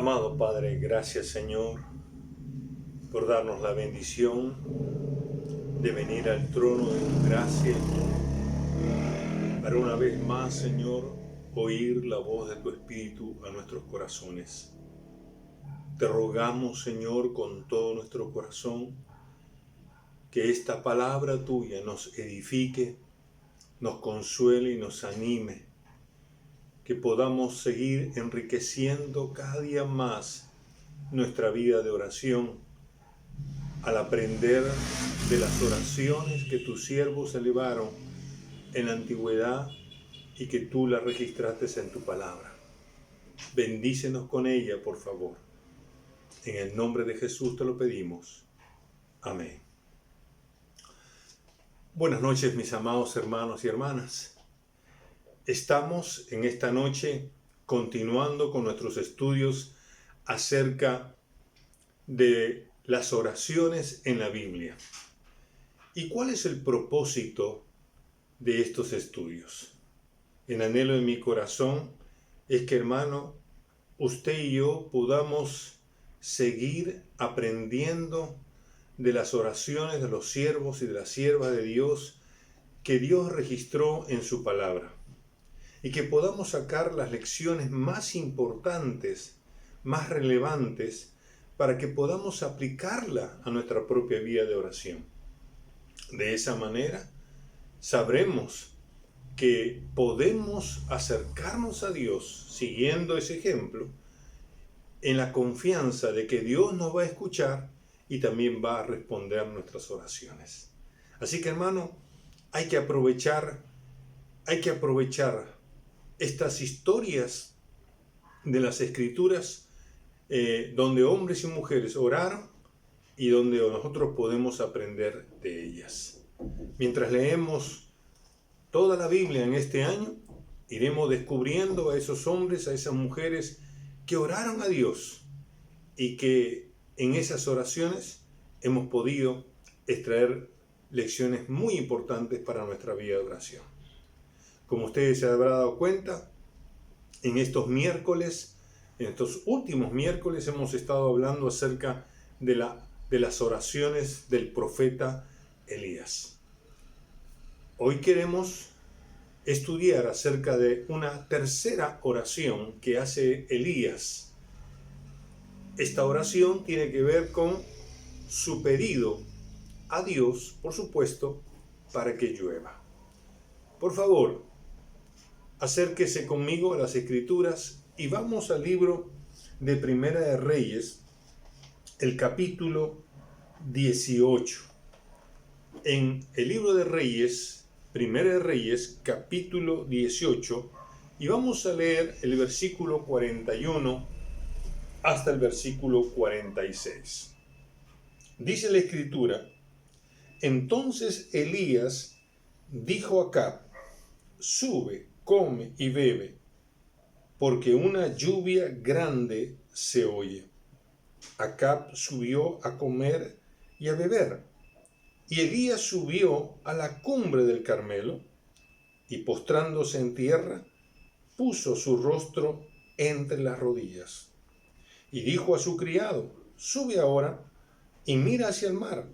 Amado Padre, gracias Señor por darnos la bendición de venir al trono de tu gracia para una vez más, Señor, oír la voz de tu Espíritu a nuestros corazones. Te rogamos, Señor, con todo nuestro corazón, que esta palabra tuya nos edifique, nos consuele y nos anime, que podamos seguir enriqueciendo cada día más nuestra vida de oración, al aprender de las oraciones que tus siervos elevaron en la antigüedad y que tú las registraste en tu palabra. Bendícenos con ella, por favor. En el nombre de Jesús te lo pedimos. Amén. Buenas noches, mis amados hermanos y hermanas. Estamos en esta noche continuando con nuestros estudios acerca de las oraciones en la Biblia. ¿Y cuál es el propósito de estos estudios? El anhelo de mi corazón es que, hermano, usted y yo podamos seguir aprendiendo de las oraciones de los siervos y de las siervas de Dios que Dios registró en su palabra, y que podamos sacar las lecciones más importantes, más relevantes, para que podamos aplicarla a nuestra propia vida de oración. De esa manera, sabremos que podemos acercarnos a Dios siguiendo ese ejemplo, en la confianza de que Dios nos va a escuchar y también va a responder nuestras oraciones. Así que, hermano, hay que aprovechar estas historias de las Escrituras donde hombres y mujeres oraron y donde nosotros podemos aprender de ellas. Mientras leemos toda la Biblia en este año, iremos descubriendo a esos hombres, a esas mujeres que oraron a Dios y que en esas oraciones hemos podido extraer lecciones muy importantes para nuestra vida de oración. Como ustedes se habrán dado cuenta, en estos últimos miércoles hemos estado hablando acerca de las oraciones del profeta Elías. Hoy queremos estudiar acerca de una tercera oración que hace Elías. Esta oración tiene que ver con su pedido a Dios, por supuesto, para que llueva. Por favor, acérquese conmigo a las Escrituras y vamos al libro de Primera de Reyes, el capítulo 18. En el libro de Reyes, Primera de Reyes, capítulo 18, y vamos a leer el versículo 41 hasta el versículo 46. Dice la Escritura: Entonces Elías dijo a Acab: Sube, come y bebe, porque una lluvia grande se oye. Acab subió a comer y a beber, y Elías subió a la cumbre del Carmelo, y postrándose en tierra, puso su rostro entre las rodillas, y dijo a su criado: Sube ahora y mira hacia el mar.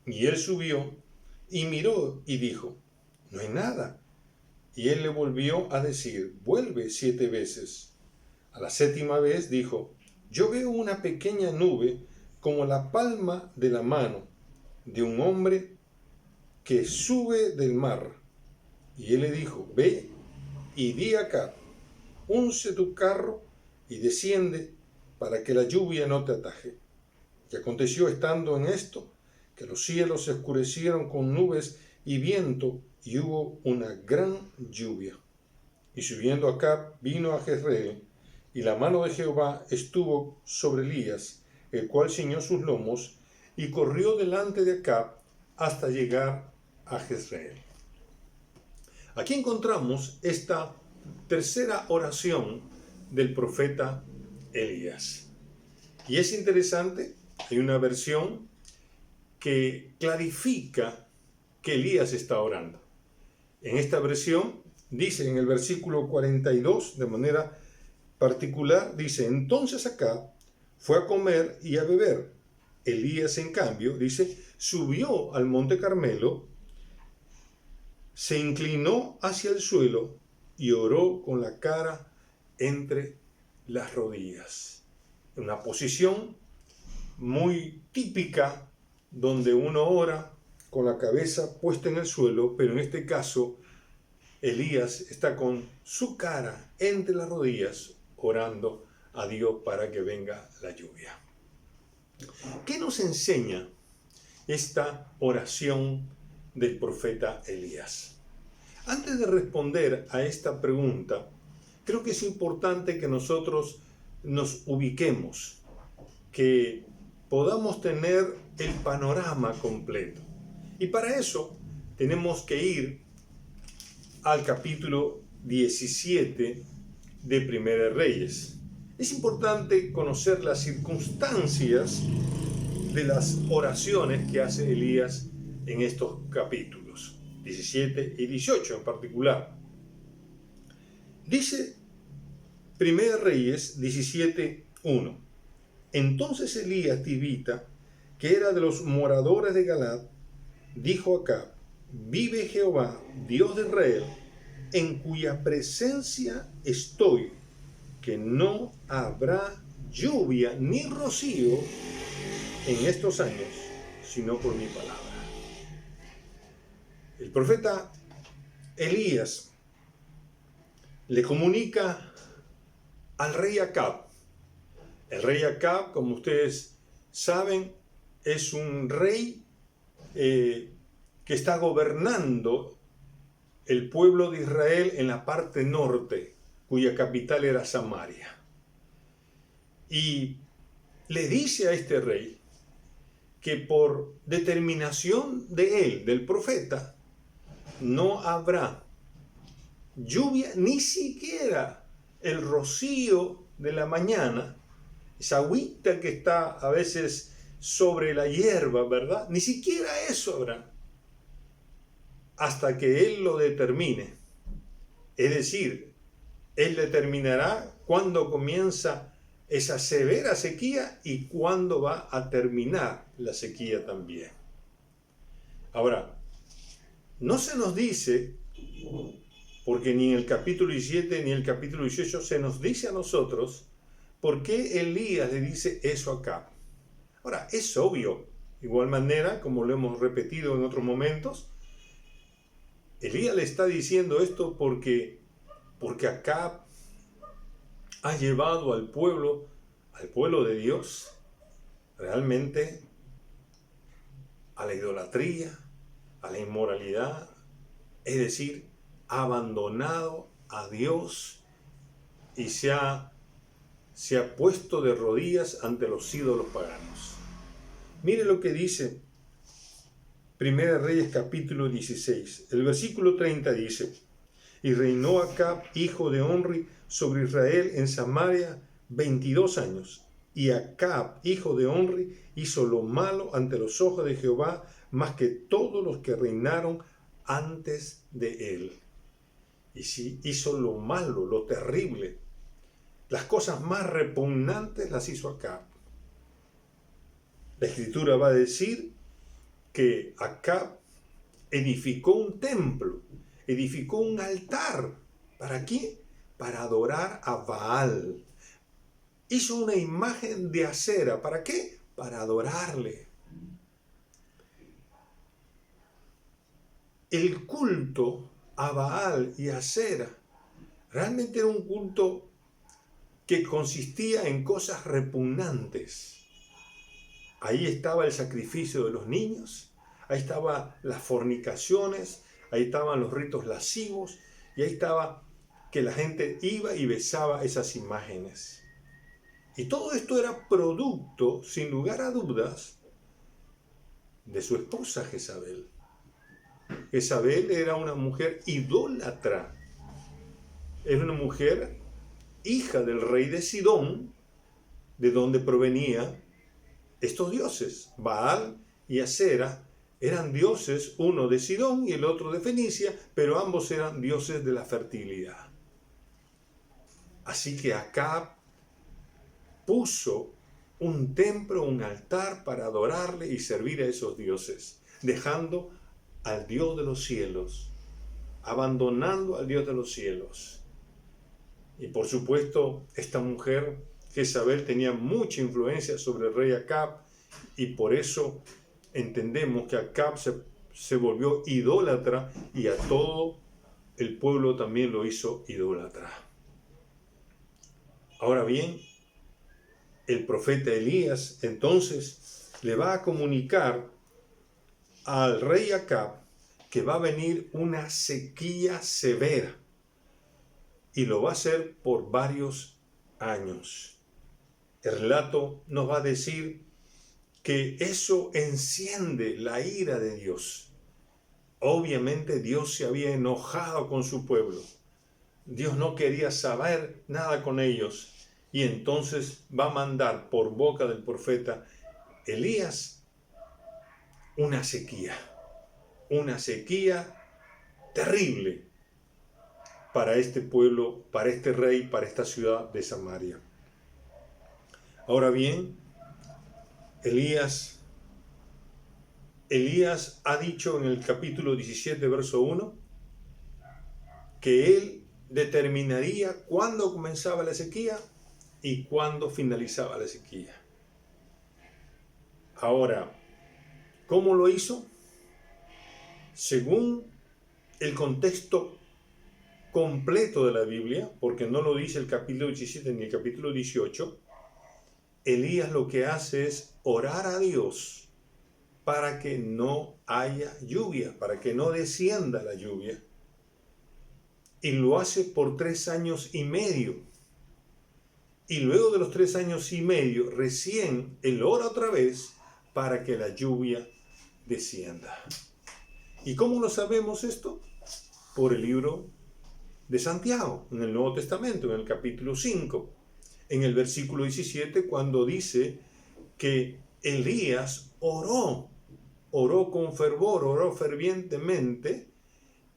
Y él subió y miró y dijo: No hay nada. Y él le volvió a decir: Vuelve 7 veces. A la 7ª vez dijo: Yo veo una pequeña nube como la palma de la mano de un hombre que sube del mar. Y él le dijo: Ve y di acá, unce tu carro y desciende para que la lluvia no te ataje. Y aconteció, estando en esto, que los cielos se oscurecieron con nubes y viento, y hubo una gran lluvia. Y subiendo Acab vino a Jezreel, y la mano de Jehová estuvo sobre Elías, el cual ciñó sus lomos, y corrió delante de Acab hasta llegar a Jezreel. Aquí encontramos esta tercera oración del profeta Elías. Y es interesante, hay una versión que clarifica que Elías está orando. En esta versión dice en el versículo 42, de manera particular dice, entonces Acab fue a comer y a beber. Elías, en cambio, dice, subió al monte Carmelo, se inclinó hacia el suelo y oró con la cara entre las rodillas. Una posición muy típica donde uno ora con la cabeza puesta en el suelo, pero en este caso Elías está con su cara entre las rodillas orando a Dios para que venga la lluvia. ¿Qué nos enseña esta oración del profeta Elías? Antes de responder a esta pregunta, creo que es importante que nosotros nos ubiquemos, que podamos tener el panorama completo. Y para eso tenemos que ir al capítulo 17 de Primera de Reyes. Es importante conocer las circunstancias de las oraciones que hace Elías en estos capítulos, 17 y 18 en particular. Dice Primera de Reyes 17:1. Entonces Elías tibita, que era de los moradores de Galad, dijo a Acab, vive Jehová, Dios de Israel, en cuya presencia estoy, que no habrá lluvia ni rocío en estos años, sino por mi palabra. El profeta Elías le comunica al rey Acab. El rey Acab, como ustedes saben, es un rey que está gobernando el pueblo de Israel en la parte norte, cuya capital era Samaria. Y le dice a este rey que por determinación de él, del profeta, no habrá lluvia, ni siquiera el rocío de la mañana, esa agüita que está a veces sobre la hierba, ¿verdad? Ni siquiera eso habrá, hasta que él lo determine. Es decir, él determinará cuándo comienza esa severa sequía y cuándo va a terminar la sequía también. Ahora, no se nos dice, porque ni en el capítulo 17 ni en el capítulo 18 se nos dice a nosotros por qué Elías le dice eso acá. Ahora, es obvio, de igual manera, como lo hemos repetido en otros momentos, Elías le está diciendo esto porque Acab ha llevado al pueblo de Dios, realmente a la idolatría, a la inmoralidad, es decir, ha abandonado a Dios y se ha puesto de rodillas ante los ídolos paganos. Mire lo que dice Primera Reyes capítulo 16. El versículo 30 dice, y reinó Acab, hijo de Onri, sobre Israel en Samaria 22 años. Y Acab, hijo de Onri, hizo lo malo ante los ojos de Jehová, más que todos los que reinaron antes de él. Y sí, hizo lo malo, lo terrible. Las cosas más repugnantes las hizo Acab. La Escritura va a decir que Acab edificó un templo, edificó un altar. ¿Para qué? Para adorar a Baal. Hizo una imagen de acera. ¿Para qué? Para adorarle. El culto a Baal y a Acera realmente era un culto que consistía en cosas repugnantes. Ahí estaba el sacrificio de los niños, ahí estaban las fornicaciones, ahí estaban los ritos lascivos y ahí estaba que la gente iba y besaba esas imágenes. Y todo esto era producto, sin lugar a dudas, de su esposa Jezabel. Jezabel era una mujer idólatra, era una mujer hija del rey de Sidón, de donde provenían estos dioses. Baal y Acera eran dioses, uno de Sidón y el otro de Fenicia, pero ambos eran dioses de la fertilidad. Así que Acab puso un templo, un altar para adorarle y servir a esos dioses, dejando al Dios de los cielos, abandonando al Dios de los cielos. Y por supuesto, esta mujer, Jezabel, tenía mucha influencia sobre el rey Acab, y por eso entendemos que Acab se volvió idólatra y a todo el pueblo también lo hizo idólatra. Ahora bien, el profeta Elías entonces le va a comunicar al rey Acab que va a venir una sequía severa y lo va a hacer por varios años. El relato nos va a decir que eso enciende la ira de Dios. Obviamente Dios se había enojado con su pueblo. Dios no quería saber nada con ellos. Y entonces va a mandar por boca del profeta Elías una sequía terrible para este pueblo, para este rey, para esta ciudad de Samaria. Ahora bien, Elías ha dicho en el capítulo 17, verso 1, que él determinaría cuándo comenzaba la sequía y cuándo finalizaba la sequía. Ahora, ¿cómo lo hizo? Según el contexto completo de la Biblia, porque no lo dice el capítulo 17 ni el capítulo 18, Elías lo que hace es orar a Dios para que no haya lluvia, para que no descienda la lluvia. Y lo hace por 3 años y medio. Y luego de los 3 años y medio, recién él ora otra vez para que la lluvia descienda. ¿Y cómo lo sabemos esto? Por el libro de Santiago, en el Nuevo Testamento, en el capítulo 5, en el versículo 17, cuando dice que Elías oró con fervor, oró fervientemente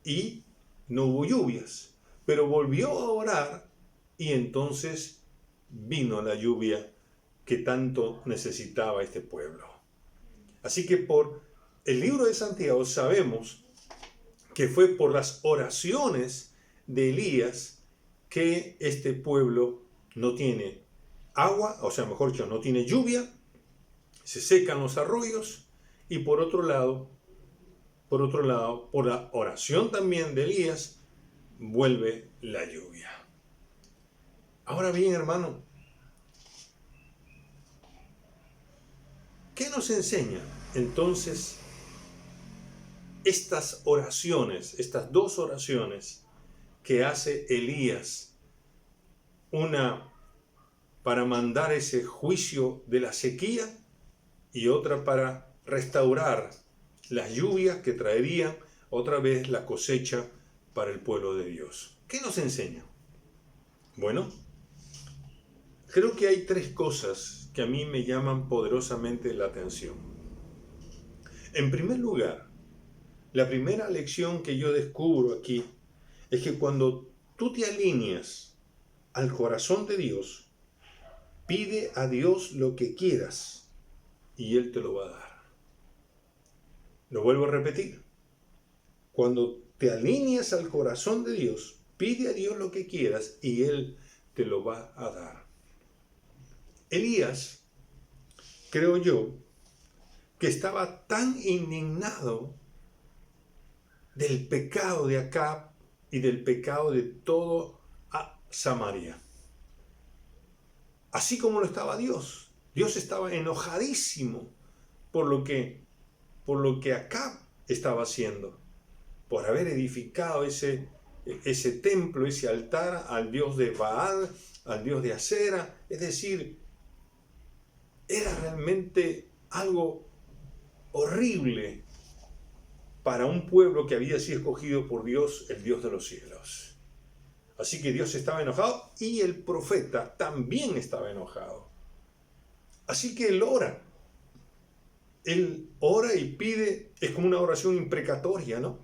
y no hubo lluvias, pero volvió a orar y entonces vino la lluvia que tanto necesitaba este pueblo. Así que por el libro de Santiago sabemos que fue por las oraciones de Elías que este pueblo no tiene agua, o sea, mejor dicho, no tiene lluvia, se secan los arroyos, y por otro lado, por la oración también de Elías, vuelve la lluvia. Ahora bien, hermano, ¿qué nos enseña entonces estas oraciones, estas 2 oraciones que hace Elías? Una para mandar ese juicio de la sequía y otra para restaurar las lluvias que traerían otra vez la cosecha para el pueblo de Dios. ¿Qué nos enseña? Bueno, creo que hay 3 cosas que a mí me llaman poderosamente la atención. En primer lugar, la primera lección que yo descubro aquí es que cuando tú te alineas al corazón de Dios, pide a Dios lo que quieras y Él te lo va a dar. Lo vuelvo a repetir. Cuando te alineas al corazón de Dios, pide a Dios lo que quieras y Él te lo va a dar. Elías, creo yo, que estaba tan indignado del pecado de Acab y del pecado de todo Samaria. Así como lo estaba Dios. Dios estaba enojadísimo por lo que Acab estaba haciendo, por haber edificado ese templo, ese altar al dios de Baal, al dios de Acera. Es decir, era realmente algo horrible para un pueblo que había sido escogido por Dios, el Dios de los cielos. Así que Dios estaba enojado y el profeta también estaba enojado. Así que él ora. Él ora y pide, es como una oración imprecatoria, ¿no?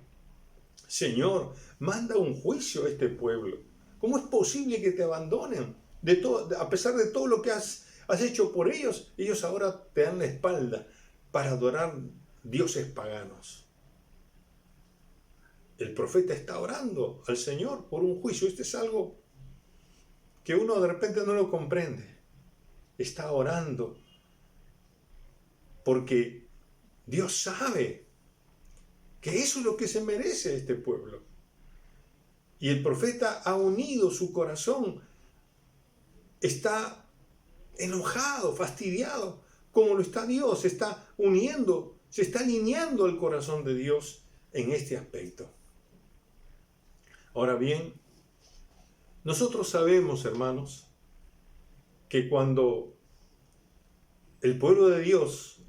Señor, manda un juicio a este pueblo. ¿Cómo es posible que te abandonen? A pesar de todo lo que has hecho por ellos, ellos ahora te dan la espalda para adorar dioses paganos. El profeta está orando al Señor por un juicio. Este es algo que uno de repente no lo comprende. Está orando porque Dios sabe que eso es lo que se merece este pueblo. Y el profeta ha unido su corazón. Está enojado, fastidiado, como lo está Dios. Se está uniendo, se está alineando el corazón de Dios en este aspecto. Ahora bien, nosotros sabemos, hermanos, que cuando el pueblo de Dios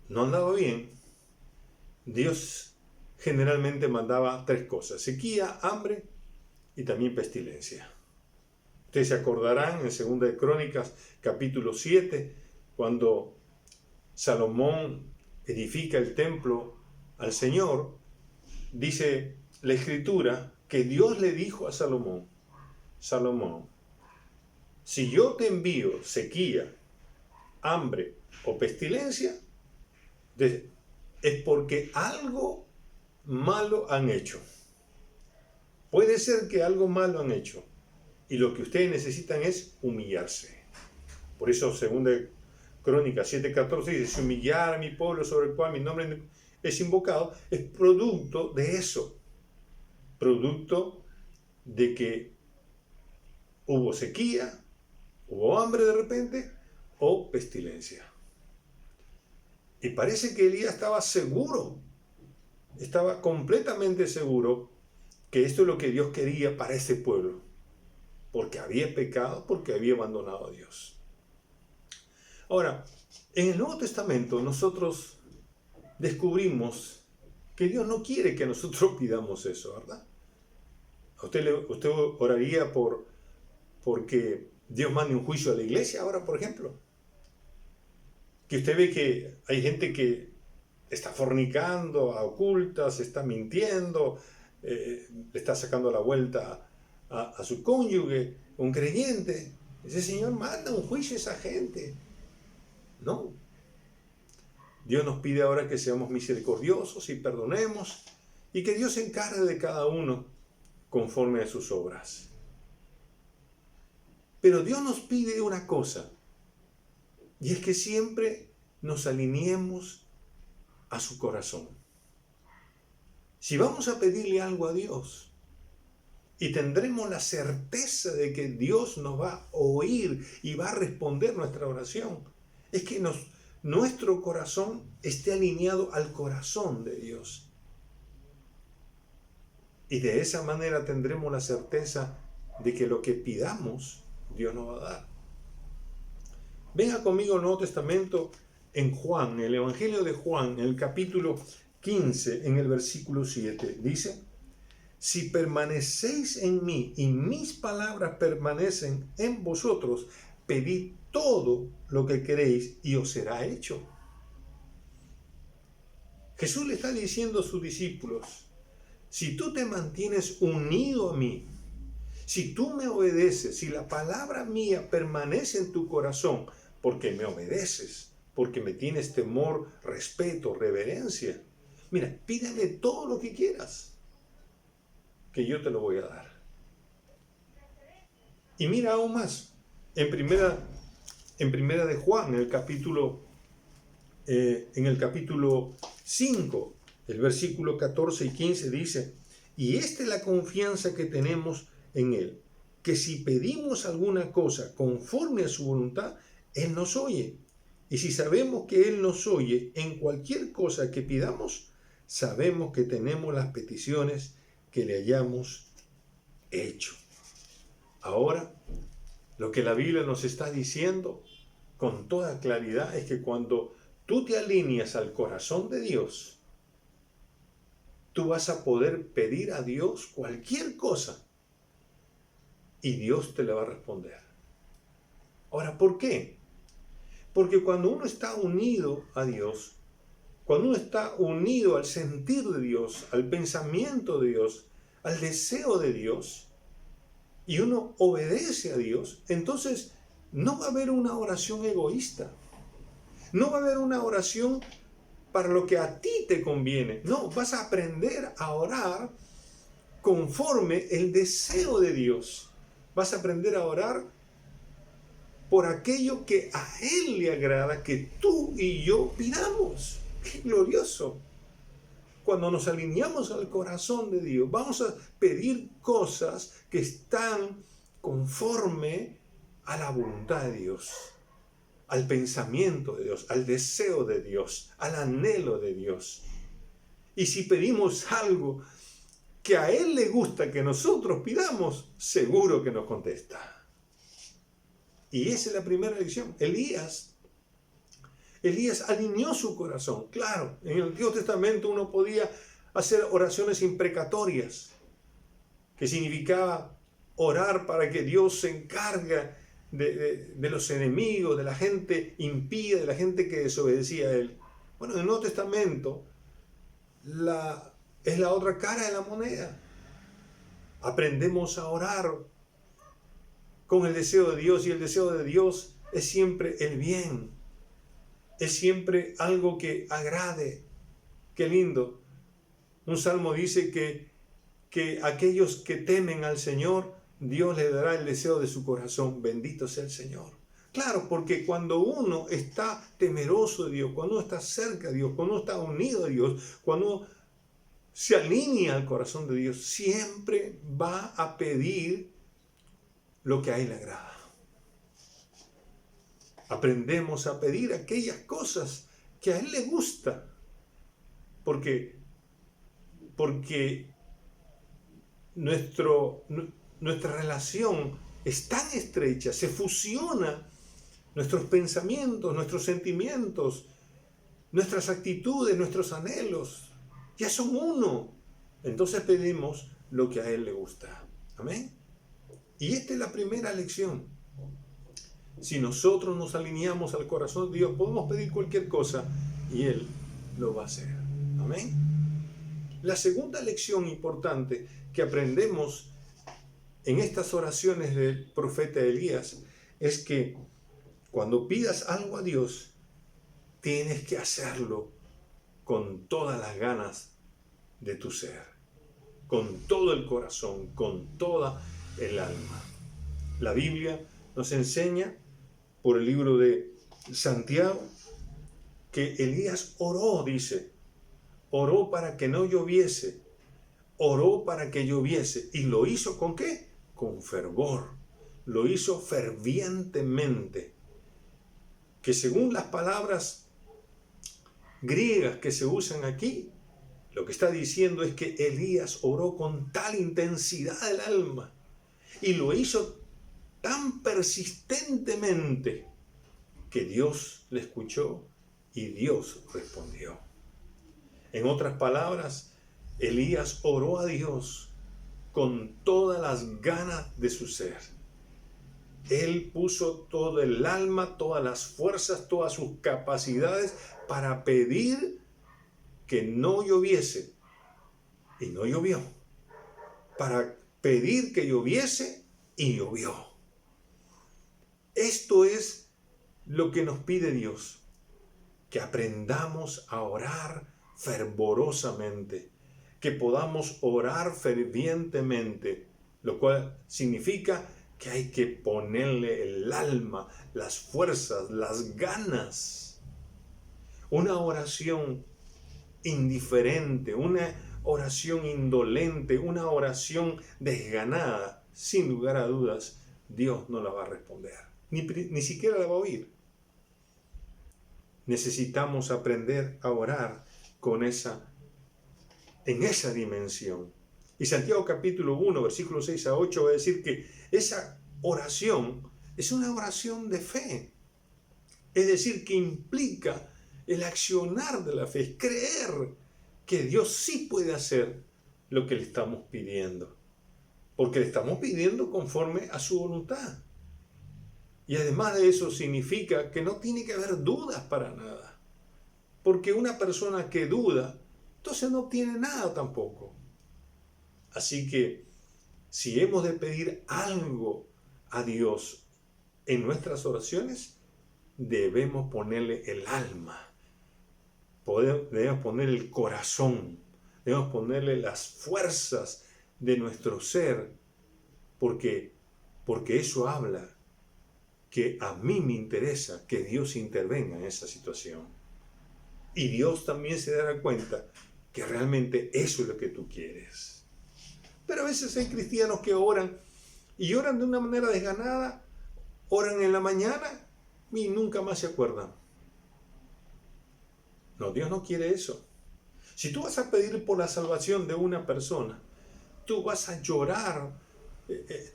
no andaba bien, Dios generalmente mandaba 3 cosas: sequía, hambre y también pestilencia. Ustedes se acordarán en 2 de Crónicas, capítulo 7, cuando Salomón edifica el templo al Señor, dice la Escritura que Dios le dijo a Salomón: Salomón, si yo te envío sequía, hambre o pestilencia, es porque algo malo han hecho. Puede ser que algo malo han hecho y lo que ustedes necesitan es humillarse. Por eso 2 Crónicas 7:14 dice: si humillar a mi pueblo sobre el cual mi nombre es invocado, es producto de eso. Producto de que hubo sequía, hubo hambre de repente o pestilencia. Y parece que Elías estaba seguro, estaba completamente seguro que esto es lo que Dios quería para ese pueblo, porque había pecado, porque había abandonado a Dios. Ahora, en el Nuevo Testamento nosotros descubrimos que Dios no quiere que nosotros pidamos eso, ¿verdad? Usted oraría porque Dios mande un juicio a la iglesia ahora, por ejemplo. Que usted ve que hay gente que está fornicando a ocultas, está mintiendo, le está sacando la vuelta a su cónyuge, un creyente. Dice: Señor, manda un juicio a esa gente. No. Dios nos pide ahora que seamos misericordiosos y perdonemos, y que Dios se encargue de cada uno conforme a sus obras. Pero Dios nos pide una cosa, y es que siempre nos alineemos a su corazón. Si vamos a pedirle algo a Dios y tendremos la certeza de que Dios nos va a oír y va a responder nuestra oración, es que nuestro corazón esté alineado al corazón de Dios. Y de esa manera tendremos la certeza de que lo que pidamos, Dios nos va a dar. Venga conmigo al Nuevo Testamento, en Juan, en el Evangelio de Juan, en el capítulo 15, en el versículo 7, dice: si permanecéis en mí y mis palabras permanecen en vosotros, pedid todo lo que queréis y os será hecho. Jesús le está diciendo a sus discípulos: si tú te mantienes unido a mí, si tú me obedeces, si la palabra mía permanece en tu corazón, porque me obedeces, porque me tienes temor, respeto, reverencia, mira, pídeme todo lo que quieras, que yo te lo voy a dar. Y mira aún más, en primera de Juan, en el capítulo 5, el versículo 14 y 15 dice: y esta es la confianza que tenemos en Él, que si pedimos alguna cosa conforme a su voluntad, Él nos oye. Y si sabemos que Él nos oye en cualquier cosa que pidamos, sabemos que tenemos las peticiones que le hayamos hecho. Ahora, lo que la Biblia nos está diciendo con toda claridad es que cuando tú te alineas al corazón de Dios, tú vas a poder pedir a Dios cualquier cosa y Dios te la va a responder. Ahora, ¿por qué? Porque cuando uno está unido a Dios, cuando uno está unido al sentir de Dios, al pensamiento de Dios, al deseo de Dios, y uno obedece a Dios, entonces no va a haber una oración egoísta. No va a haber una oración para lo que a ti te conviene. No, vas a aprender a orar conforme el deseo de Dios. Vas a aprender a orar por aquello que a Él le agrada que tú y yo pidamos. ¡Qué glorioso! Cuando nos alineamos al corazón de Dios, vamos a pedir cosas que están conforme a la voluntad de Dios, al pensamiento de Dios, al deseo de Dios, al anhelo de Dios. Y si pedimos algo que a Él le gusta que nosotros pidamos, seguro que nos contesta. Y esa es la primera lección. Elías alineó su corazón. Claro, en el Antiguo Testamento uno podía hacer oraciones imprecatorias, que significaba orar para que Dios se encargue de los enemigos, de la gente impía, de la gente que desobedecía a Él. Bueno, en el Nuevo Testamento es la otra cara de la moneda. Aprendemos a orar con el deseo de Dios, y el deseo de Dios es siempre el bien. Es siempre algo que agrade. Qué lindo. Un salmo dice que aquellos que temen al Señor, Dios le dará el deseo de su corazón. Bendito sea el Señor. Claro, porque cuando uno está temeroso de Dios, cuando uno está cerca de Dios, cuando uno está unido a Dios, cuando uno se alinea al corazón de Dios, siempre va a pedir lo que a Él le agrada. Aprendemos a pedir aquellas cosas que a Él le gusta, porque nuestra relación es tan estrecha, se fusiona nuestros pensamientos, nuestros sentimientos, nuestras actitudes, nuestros anhelos, ya son uno. Entonces pedimos lo que a Él le gusta. Amén. Y esta es la primera lección. Si nosotros nos alineamos al corazón de Dios, podemos pedir cualquier cosa y Él lo va a hacer. Amén. La segunda lección importante que aprendemos en estas oraciones del profeta Elías es que cuando pidas algo a Dios, tienes que hacerlo con todas las ganas de tu ser, con todo el corazón, con toda el alma. La Biblia nos enseña por el libro de Santiago que Elías oró, dice, oró para que no lloviese, oró para que lloviese. ¿Y lo hizo con qué? Con fervor. Lo hizo fervientemente. Que según las palabras griegas que se usan aquí, lo que está diciendo es que Elías oró con tal intensidad del alma y lo hizo tan persistentemente que Dios le escuchó y Dios respondió. En otras palabras, Elías oró a Dios con todas las ganas de su ser. Él puso todo el alma, todas las fuerzas, todas sus capacidades para pedir que no lloviese. Y no llovió. Para pedir que lloviese y llovió. Esto es lo que nos pide Dios. Que aprendamos a orar fervorosamente. Que podamos orar fervientemente. Lo cual significa que hay que ponerle el alma, las fuerzas, las ganas. Una oración indiferente, una oración indolente, una oración desganada, sin lugar a dudas, Dios no la va a responder. Ni siquiera la va a oír. Necesitamos aprender a orar en esa dimensión. Y Santiago capítulo 1, versículos 6 a 8 va a decir que esa oración es una oración de fe. Es decir, que implica el accionar de la fe, es creer que Dios sí puede hacer lo que le estamos pidiendo. Porque le estamos pidiendo conforme a su voluntad. Y además de eso significa que no tiene que haber dudas para nada. Porque una persona que duda, entonces no tiene nada tampoco. Así que si hemos de pedir algo a Dios en nuestras oraciones, debemos ponerle el alma, debemos ponerle el corazón, debemos ponerle las fuerzas de nuestro ser, porque eso habla que a mí me interesa que Dios intervenga en esa situación. Y Dios también se dará cuenta que realmente eso es lo que tú quieres. Pero a veces hay cristianos que oran y oran de una manera desganada, oran en la mañana y nunca más se acuerdan. No, Dios no quiere eso. Si tú vas a pedir por la salvación de una persona, tú vas a llorar.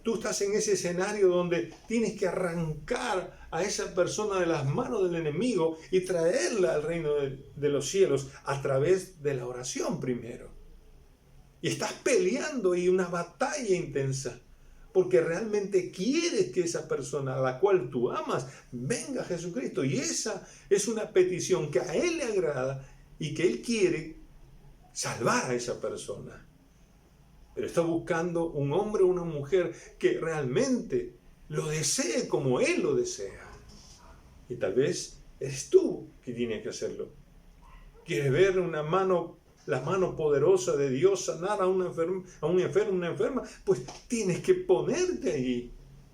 Tú estás en ese escenario donde tienes que arrancar a esa persona de las manos del enemigo y traerla al reino de los cielos a través de la oración primero. Y estás peleando y una batalla intensa, porque realmente quieres que esa persona a la cual tú amas venga a Jesucristo. Y esa es una petición que a Él le agrada y que Él quiere salvar a esa persona. Pero está buscando un hombre o una mujer que realmente lo desee como Él lo desea. Y tal vez eres tú que tienes que hacerlo. ¿Quieres ver la mano poderosa de Dios sanar a un enfermo, una enferma? Pues tienes que ponerte ahí,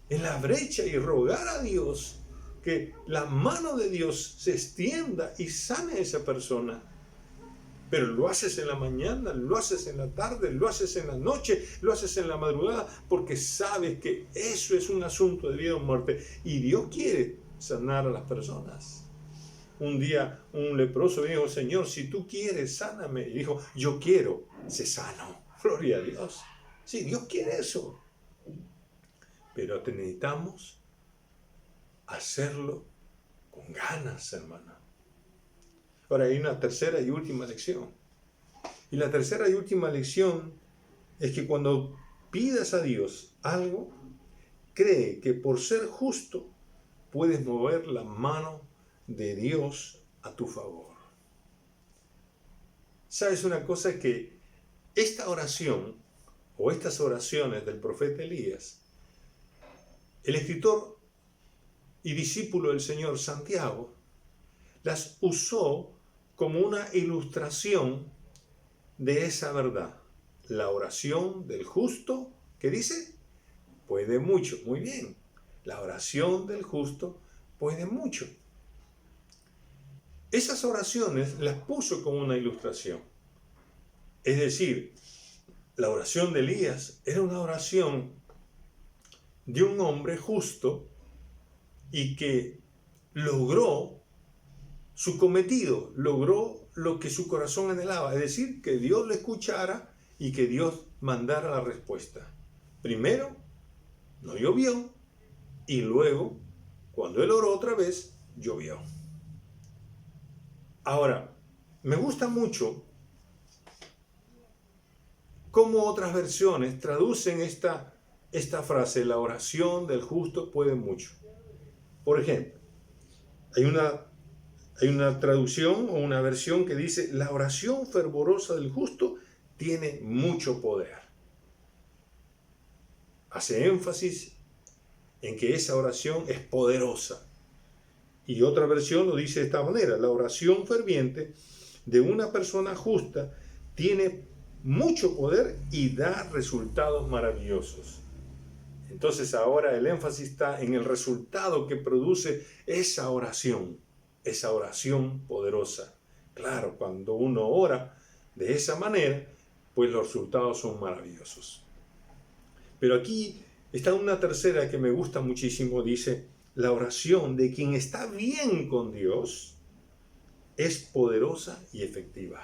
en la brecha, y rogar a Dios que la mano de Dios se extienda y sane a esa persona. Pero lo haces en la mañana, lo haces en la tarde, lo haces en la noche, lo haces en la madrugada, porque sabes que eso es un asunto de vida o muerte. Y Dios quiere sanar a las personas. Un día un leproso dijo: Señor, si tú quieres, sáname. Y dijo: yo quiero, sé sano. Gloria a Dios. Sí, Dios quiere eso. Pero necesitamos hacerlo con ganas, hermano. Ahora hay una tercera y última lección. Y la tercera y última lección es que cuando pidas a Dios algo, cree que por ser justo puedes mover la mano de Dios a tu favor. ¿Sabes una cosa? Que esta oración o estas oraciones del profeta Elías, el escritor y discípulo del Señor Santiago las usó como una ilustración de esa verdad. La oración del justo, ¿qué dice? Puede mucho. Muy bien. La oración del justo puede mucho. Esas oraciones las puso como una ilustración. Es decir, la oración de Elías era una oración de un hombre justo y que logró su cometido, logró lo que su corazón anhelaba, es decir, que Dios le escuchara y que Dios mandara la respuesta. Primero, no llovió, y luego, cuando él oró otra vez, llovió. Ahora, me gusta mucho cómo otras versiones traducen esta frase: la oración del justo puede mucho. Por ejemplo, hay una traducción o una versión que dice: la oración fervorosa del justo tiene mucho poder. Hace énfasis en que esa oración es poderosa. Y otra versión lo dice de esta manera: la oración ferviente de una persona justa tiene mucho poder y da resultados maravillosos. Entonces ahora el énfasis está en el resultado que produce esa oración poderosa. Claro, cuando uno ora de esa manera, pues los resultados son maravillosos. Pero aquí está una tercera que me gusta muchísimo. Dice: la oración de quien está bien con Dios es poderosa y efectiva.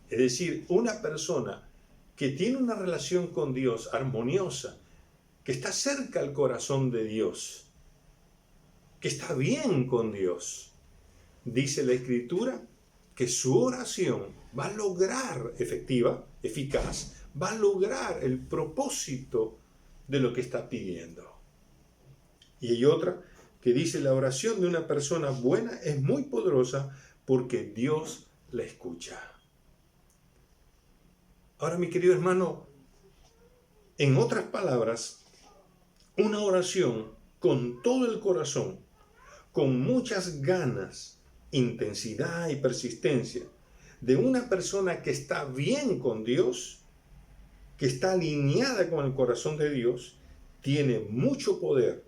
Es decir, una persona que tiene una relación con Dios armoniosa, que está cerca al corazón de Dios, que está bien con Dios, dice la Escritura que su oración va a lograr eficaz, va a lograr el propósito de lo que está pidiendo. Y hay otra que dice: la oración de una persona buena es muy poderosa porque Dios la escucha. Ahora, mi querido hermano, En otras palabras, una oración con todo el corazón, con muchas ganas, intensidad y persistencia, de una persona que está bien con Dios, que está alineada con el corazón de Dios, tiene mucho poder,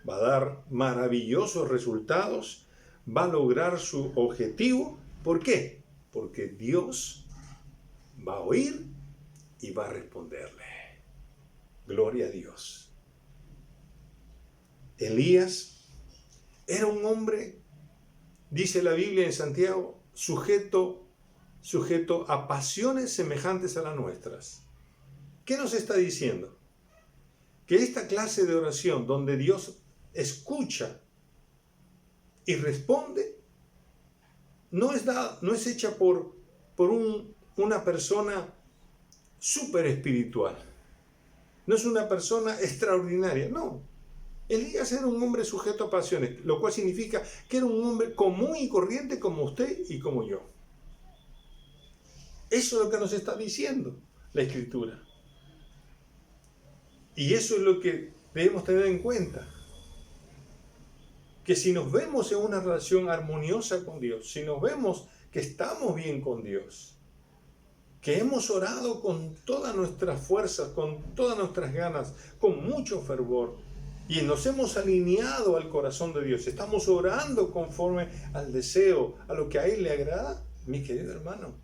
va a dar maravillosos resultados, va a lograr su objetivo. ¿Por qué? Porque Dios va a oír y va a responderle. Gloria a Dios. Elías era un hombre, dice la Biblia en Santiago, sujeto a pasiones semejantes a las nuestras. ¿Qué nos está diciendo? Que esta clase de oración donde Dios escucha y responde no es hecha por una persona súper espiritual. No es una persona extraordinaria, no. Elías era un hombre sujeto a pasiones, lo cual significa que era un hombre común y corriente como usted y como yo. Eso es lo que nos está diciendo la Escritura. Y eso es lo que debemos tener en cuenta. Que si nos vemos en una relación armoniosa con Dios, si nos vemos que estamos bien con Dios, que hemos orado con todas nuestras fuerzas, con todas nuestras ganas, con mucho fervor, y nos hemos alineado al corazón de Dios, estamos orando conforme al deseo, a lo que a Él le agrada, mi querido hermano,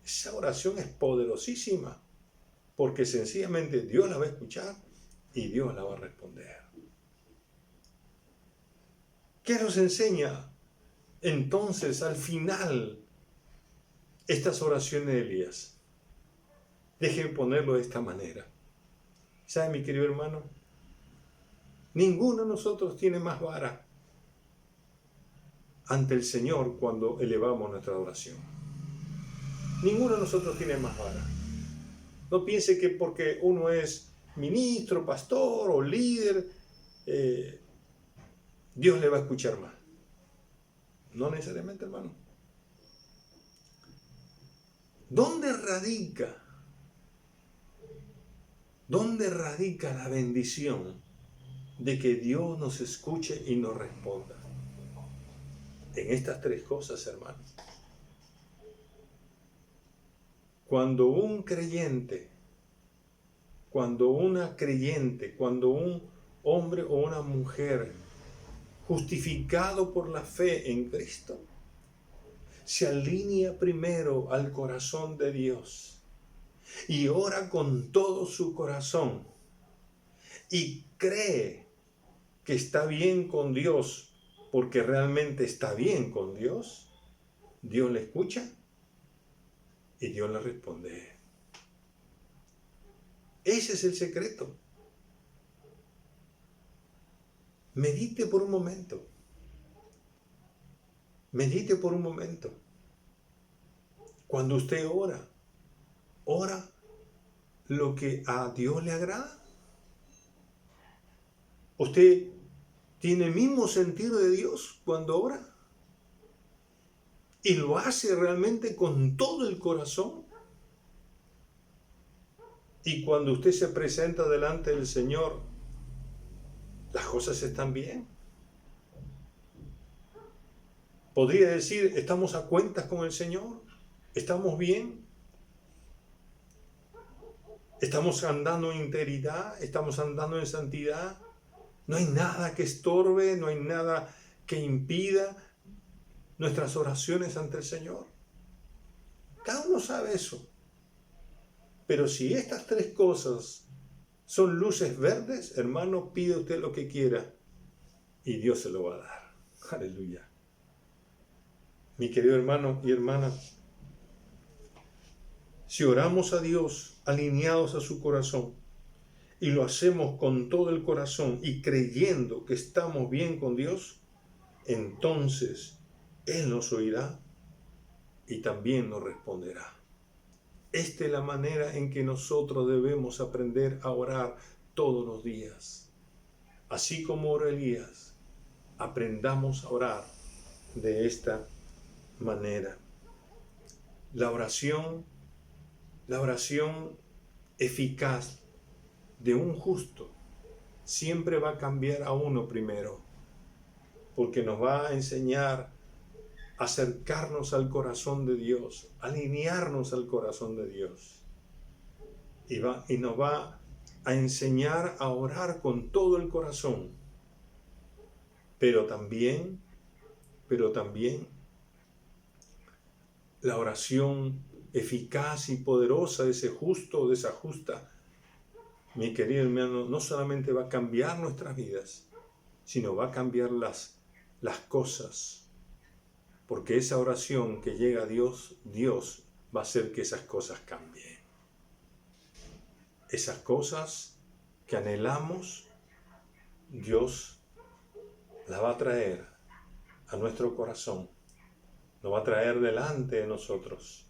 esa oración es poderosísima, porque sencillamente Dios la va a escuchar y Dios la va a responder. ¿Qué nos enseña entonces al final estas oraciones de Elías? Déjenme ponerlo de esta manera. ¿Sabe, mi querido hermano? Ninguno de nosotros tiene más vara ante el Señor cuando elevamos nuestra oración. Ninguno de nosotros tiene más vara. No piense que porque uno es ministro, pastor o líder, Dios le va a escuchar más. No necesariamente, hermano. ¿Dónde radica la bendición de que Dios nos escuche y nos responda? En estas tres cosas, hermano. Cuando un creyente, cuando una creyente, cuando un hombre o una mujer justificado por la fe en Cristo, se alinea primero al corazón de Dios y ora con todo su corazón y cree que está bien con Dios porque realmente está bien con Dios, Dios le escucha y Dios le responde. Ese es el secreto. Medite por un momento. Medite por un momento. Cuando usted ora lo que a Dios le agrada. ¿Usted tiene el mismo sentido de Dios cuando ora? ¿Y lo hace realmente con todo el corazón? Y cuando usted se presenta delante del Señor, las cosas están bien. Podría decir, ¿estamos a cuentas con el Señor? ¿Estamos bien? ¿Estamos andando en integridad? ¿Estamos andando en santidad? No hay nada que estorbe, no hay nada que impida nuestras oraciones ante el Señor. Cada uno sabe eso. Pero si estas tres cosas son luces verdes, hermano, pide usted lo que quiera y Dios se lo va a dar. Aleluya. Mi querido hermano y hermana, si oramos a Dios alineados a su corazón y lo hacemos con todo el corazón y creyendo que estamos bien con Dios, entonces Él nos oirá y también nos responderá. Esta es la manera en que nosotros debemos aprender a orar todos los días. Así como oró Elías, aprendamos a orar de esta manera. La oración eficaz de un justo siempre va a cambiar a uno primero, porque nos va a enseñar a acercarnos al corazón de Dios, alinearnos al corazón de Dios. Y nos va a enseñar a orar con todo el corazón, pero también la oración eficaz y poderosa de ese justo o de esa justa, mi querido hermano, no solamente va a cambiar nuestras vidas, sino va a cambiar las cosas, porque esa oración que llega a Dios, Dios va a hacer que esas cosas cambien. Esas cosas que anhelamos, Dios las va a traer a nuestro corazón, nos va a traer delante de nosotros,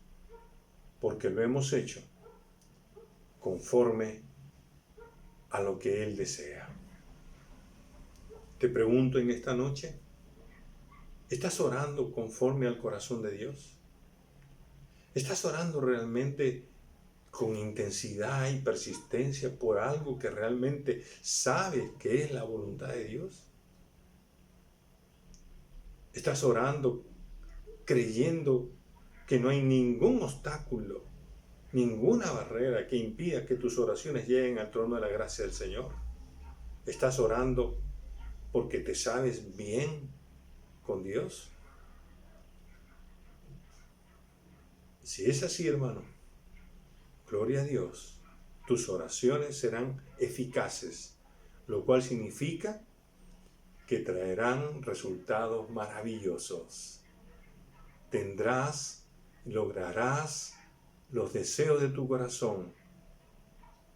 porque lo hemos hecho conforme a lo que Él desea. Te pregunto en esta noche, ¿estás orando conforme al corazón de Dios? ¿Estás orando realmente con intensidad y persistencia por algo que realmente sabes que es la voluntad de Dios? ¿Estás orando creyendo que no hay ningún obstáculo, ninguna barrera que impida que tus oraciones lleguen al trono de la gracia del Señor? ¿Estás orando porque te sabes bien con Dios? Si es así, hermano, gloria a Dios, tus oraciones serán eficaces, lo cual significa que traerán resultados maravillosos. Lograrás los deseos de tu corazón,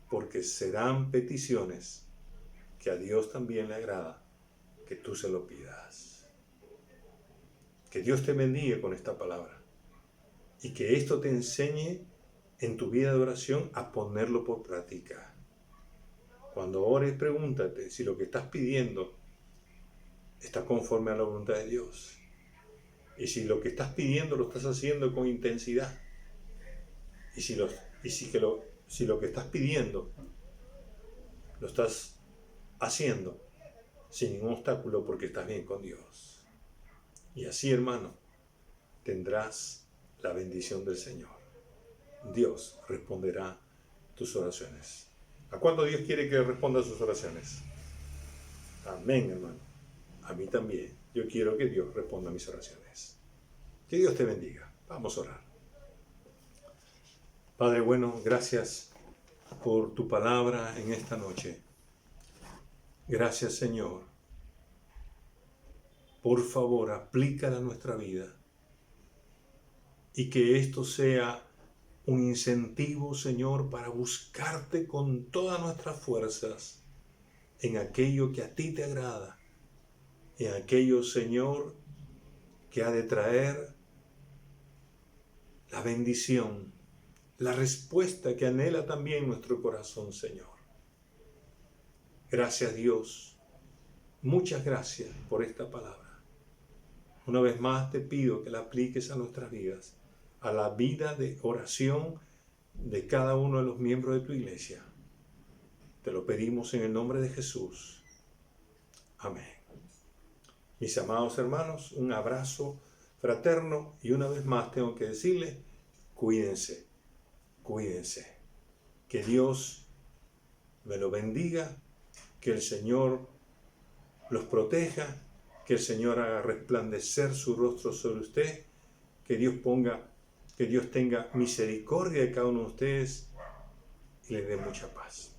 porque serán peticiones que a Dios también le agrada que tú se lo pidas. Que Dios te bendiga con esta palabra y que esto te enseñe en tu vida de oración a ponerlo por práctica. Cuando ores, pregúntate si lo que estás pidiendo está conforme a la voluntad de Dios. Y si lo que estás pidiendo lo estás haciendo con intensidad. Y si lo que estás pidiendo lo estás haciendo sin ningún obstáculo porque estás bien con Dios. Y así, hermano, tendrás la bendición del Señor. Dios responderá tus oraciones. ¿A cuánto Dios quiere que responda sus oraciones? Amén, hermano. A mí también. Yo quiero que Dios responda a mis oraciones. Que Dios te bendiga. Vamos a orar. Padre bueno, gracias por tu palabra en esta noche. Gracias, Señor. Por favor, aplícala a nuestra vida y que esto sea un incentivo, Señor, para buscarte con todas nuestras fuerzas en aquello que a ti te agrada, en aquello, Señor, que ha de traer la bendición, la respuesta que anhela también nuestro corazón, Señor. Gracias, Dios. Muchas gracias por esta palabra. Una vez más te pido que la apliques a nuestras vidas, a la vida de oración de cada uno de los miembros de tu iglesia. Te lo pedimos en el nombre de Jesús. Amén. Mis amados hermanos, un abrazo fraterno y una vez más tengo que decirles, cuídense, cuídense. Que Dios me lo bendiga, que el Señor los proteja, que el Señor haga resplandecer su rostro sobre usted, que Dios tenga misericordia de cada uno de ustedes y les dé mucha paz.